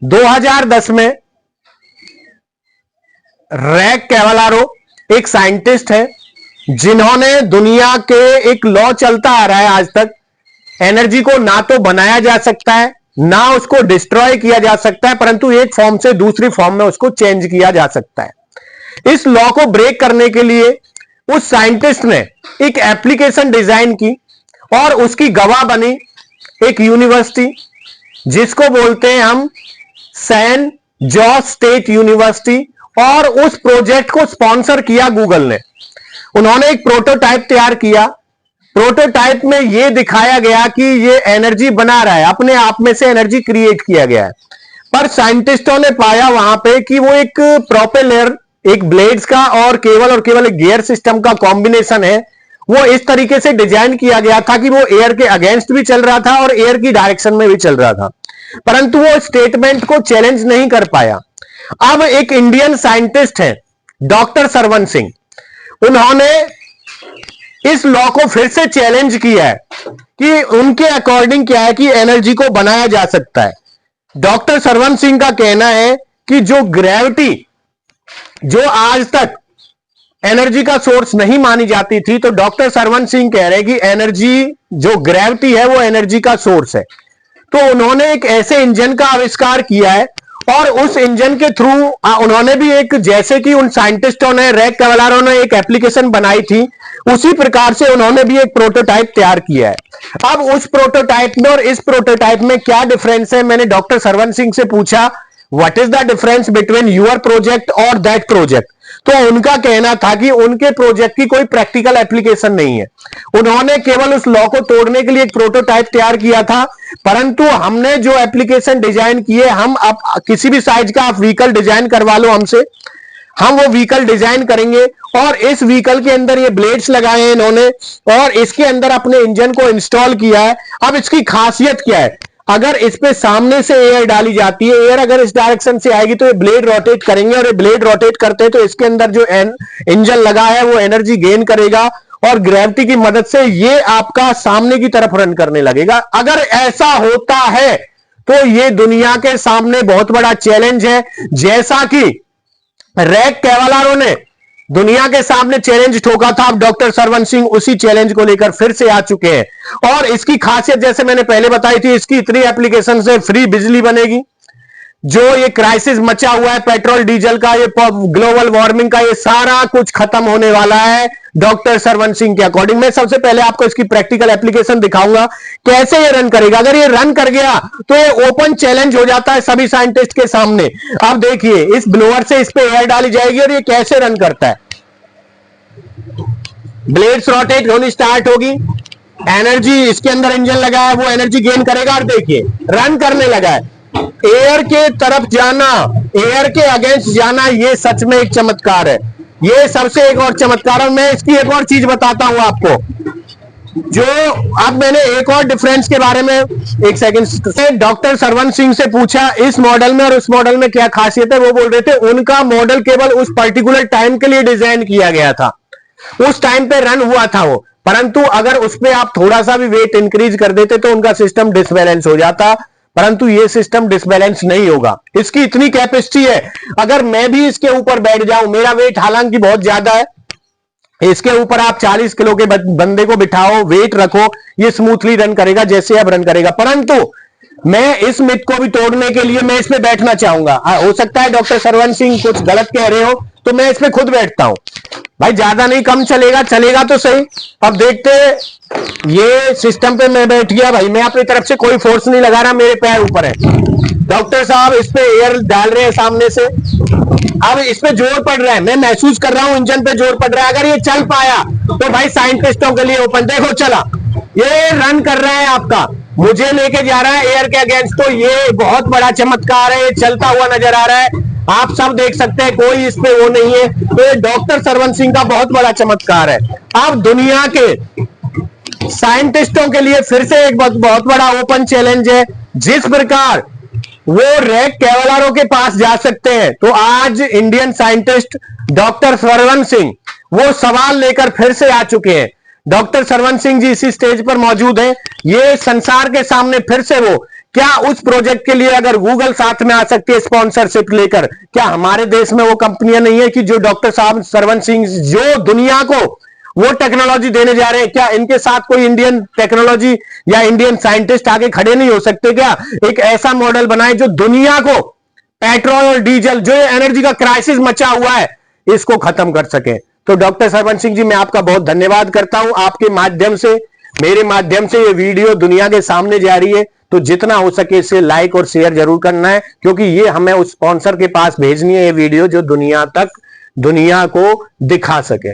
2010 में रैक कैवालारो एक साइंटिस्ट है जिन्होंने दुनिया के एक लॉ चलता आ रहा है आज तक, एनर्जी को ना तो बनाया जा सकता है ना उसको डिस्ट्रॉय किया जा सकता है, परंतु एक फॉर्म से दूसरी फॉर्म में उसको चेंज किया जा सकता है। इस लॉ को ब्रेक करने के लिए उस साइंटिस्ट ने एक एप्लीकेशन डिजाइन की और उसकी गवाह बनी एक यूनिवर्सिटी जिसको बोलते हैं हम सैन जॉस स्टेट यूनिवर्सिटी, और उस प्रोजेक्ट को स्पॉन्सर किया गूगल ने। उन्होंने एक प्रोटोटाइप तैयार किया। प्रोटोटाइप में यह दिखाया गया कि यह एनर्जी बना रहा है, अपने आप में से एनर्जी क्रिएट किया गया है, पर साइंटिस्टों ने पाया वहां पे कि वो एक प्रोपेलर, एक ब्लेड्स का और केवल एक गियर सिस्टम का कॉम्बिनेशन है। वो इस तरीके से डिजाइन किया गया था कि वो एयर के अगेंस्ट भी चल रहा था और एयर की डायरेक्शन में भी चल रहा था, परंतु वो स्टेटमेंट को चैलेंज नहीं कर पाया। अब एक इंडियन साइंटिस्ट है डॉक्टर सरवन सिंह, उन्होंने इस लॉ को फिर से चैलेंज किया है कि उनके अकॉर्डिंग क्या है कि एनर्जी को बनाया जा सकता है। डॉक्टर सरवन सिंह का कहना है कि जो ग्रेविटी, जो आज तक एनर्जी का सोर्स नहीं मानी जाती थी, तो डॉक्टर सरवन सिंह कह रहे हैं कि एनर्जी, जो ग्रेविटी है वो एनर्जी का सोर्स है। तो उन्होंने एक ऐसे इंजन का आविष्कार किया है और उस इंजन के थ्रू उन्होंने भी एक, जैसे कि उन साइंटिस्टों ने, रैक कैवालारो ने एक एप्लीकेशन बनाई थी, उसी प्रकार से उन्होंने भी एक प्रोटोटाइप तैयार किया है। अब उस प्रोटोटाइप में और इस प्रोटोटाइप में क्या डिफरेंस है, मैंने डॉक्टर सरवन सिंह से पूछा what is the difference between your project और दैट प्रोजेक्ट। तो उनका कहना था कि उनके प्रोजेक्ट की कोई प्रैक्टिकल एप्लीकेशन नहीं है, उन्होंने केवल उस लॉ को तोड़ने के लिए एक प्रोटोटाइप तैयार किया था, परंतु हमने जो एप्लीकेशन डिजाइन की है, हम अब किसी भी साइज का आप व्हीकल डिजाइन करवा लो हमसे, हम वो व्हीकल डिजाइन करेंगे और इस व्हीकल के अंदर ये ब्लेड्स लगाए हैं इन्होंने और इसके अंदर अपने इंजन को इंस्टॉल किया है। अब इसकी खासियत क्या है, अगर इस पे सामने से एयर डाली जाती है, एयर अगर इस डायरेक्शन से आएगी तो ये ब्लेड रोटेट करेंगे और ये ब्लेड रोटेट करते हैं तो इसके अंदर जो इंजन लगा है वो एनर्जी गेन करेगा और ग्रेविटी की मदद से ये आपका सामने की तरफ रन करने लगेगा। अगर ऐसा होता है तो ये दुनिया के सामने बहुत बड़ा चैलेंज है, जैसा कि रैक कैवालारो ने दुनिया के सामने चैलेंज ठोका था। अब डॉक्टर सरवन सिंह उसी चैलेंज को लेकर फिर से आ चुके हैं और इसकी खासियत जैसे मैंने पहले बताई थी, इसकी इतनी एप्लीकेशन से फ्री बिजली बनेगी। जो ये क्राइसिस मचा हुआ है पेट्रोल डीजल का, ये ग्लोबल वार्मिंग का, ये सारा कुछ खत्म होने वाला है डॉक्टर सरवन सिंह के अकॉर्डिंग। मैं सबसे पहले आपको इसकी प्रैक्टिकल एप्लीकेशन दिखाऊंगा कैसे ये रन करेगा। अगर ये रन कर गया तो ये ओपन चैलेंज हो जाता है सभी साइंटिस्ट के सामने। अब देखिए इस ब्लोअर से इस पे एयर डाली जाएगी और ये कैसे रन करता है। ब्लेड्स रोटेट होनी स्टार्ट होगी, एनर्जी, इसके अंदर इंजन लगा है वो एनर्जी गेन करेगा और देखिए रन करने लगा है। एयर के तरफ जाना, एयर के अगेंस्ट जाना, ये सच में एक चमत्कार है। ये सबसे एक और चमत्कार है। मैं इसकी एक और चीज बताता हूं आपको, जो अब मैंने एक और डिफरेंस के बारे में एक सेकंड से डॉक्टर सरवन सिंह से पूछा इस मॉडल में और उस मॉडल में क्या खासियत है। वो बोल रहे थे उनका मॉडल केवल उस पर्टिकुलर टाइम के लिए डिजाइन किया गया था, उस टाइम पे रन हुआ था वो, परंतु अगर उसमें आप थोड़ा सा भी वेट इंक्रीज कर देते तो उनका सिस्टम डिसबैलेंस हो जाता, परंतु ये सिस्टम डिसबैलेंस नहीं होगा। इसकी इतनी कैपेसिटी है, अगर मैं भी इसके ऊपर बैठ जाऊं, मेरा वेट हालांकि बहुत ज्यादा है, इसके ऊपर आप 40 किलो के बंदे को बिठाओ, वेट रखो, ये स्मूथली रन करेगा जैसे अब रन करेगा। परंतु मैं इस मिथ को भी तोड़ने के लिए मैं इस पे बैठना चाहूंगा। हो सकता है डॉक्टर सरवन सिंह कुछ गलत कह रहे हो, तो मैं इस पे खुद बैठता हूं। भाई ज्यादा नहीं, कम चलेगा, चलेगा तो सही। अब देखते, ये सिस्टम पे मैं बैठ गया भाई, मैं अपनी तरफ से कोई फोर्स नहीं लगा रहा, मेरे पैर ऊपर है। डॉक्टर साहब इस पे एयर डाल रहे हैं सामने से, अब इस पे जोर पड़ रहा है, मैं महसूस कर रहा हूं इंजन पे जोर पड़ रहा है। अगर ये चल पाया तो भाई साइंटिस्टों के लिए ओपन। देखो चला, ये रन कर रहा है आपका, मुझे लेके जा रहा है एयर के अगेंस्ट, तो ये बहुत बड़ा चमत्कार है, ये चलता हुआ नजर आ रहा है, आप सब देख सकते हैं, कोई इस पे वो नहीं है। तो ये डॉक्टर सरवन सिंह का बहुत बड़ा चमत्कार है। अब दुनिया के साइंटिस्टों के लिए फिर से एक बहुत बड़ा ओपन चैलेंज है। जिस प्रकार वो रैक कैवालारो के पास जा सकते हैं, तो आज Indian scientist doctor Sarwan Singh वो सवाल लेकर फिर से आ चुके हैं। डॉक्टर सरवन सिंह जी इसी स्टेज पर मौजूद हैं, ये संसार के सामने फिर से वो क्या उस प्रोजेक्ट के लिए अगर गूगल साथ में आ सकती है स्पॉन्सरशिप लेकर, क्या हमारे देश में वो कंपनियां नहीं है कि जो डॉक्टर साहब सरवन सिंह जो दुनिया को वो टेक्नोलॉजी देने जा रहे हैं, क्या इनके साथ कोई इंडियन टेक्नोलॉजी या इंडियन साइंटिस्ट आगे खड़े नहीं हो सकते? क्या एक ऐसा मॉडल बनाए जो दुनिया को पेट्रोल और डीजल, जो एनर्जी का क्राइसिस मचा हुआ है, इसको खत्म कर सके? तो डॉक्टर सरवन सिंह जी, मैं आपका बहुत धन्यवाद करता हूं। आपके माध्यम से, मेरे माध्यम से ये वीडियो दुनिया के सामने जा रही है, तो जितना हो सके इसे लाइक और शेयर जरूर करना है, क्योंकि ये हमें उस स्पॉन्सर के पास भेजनी है ये वीडियो जो दुनिया को दिखा सके।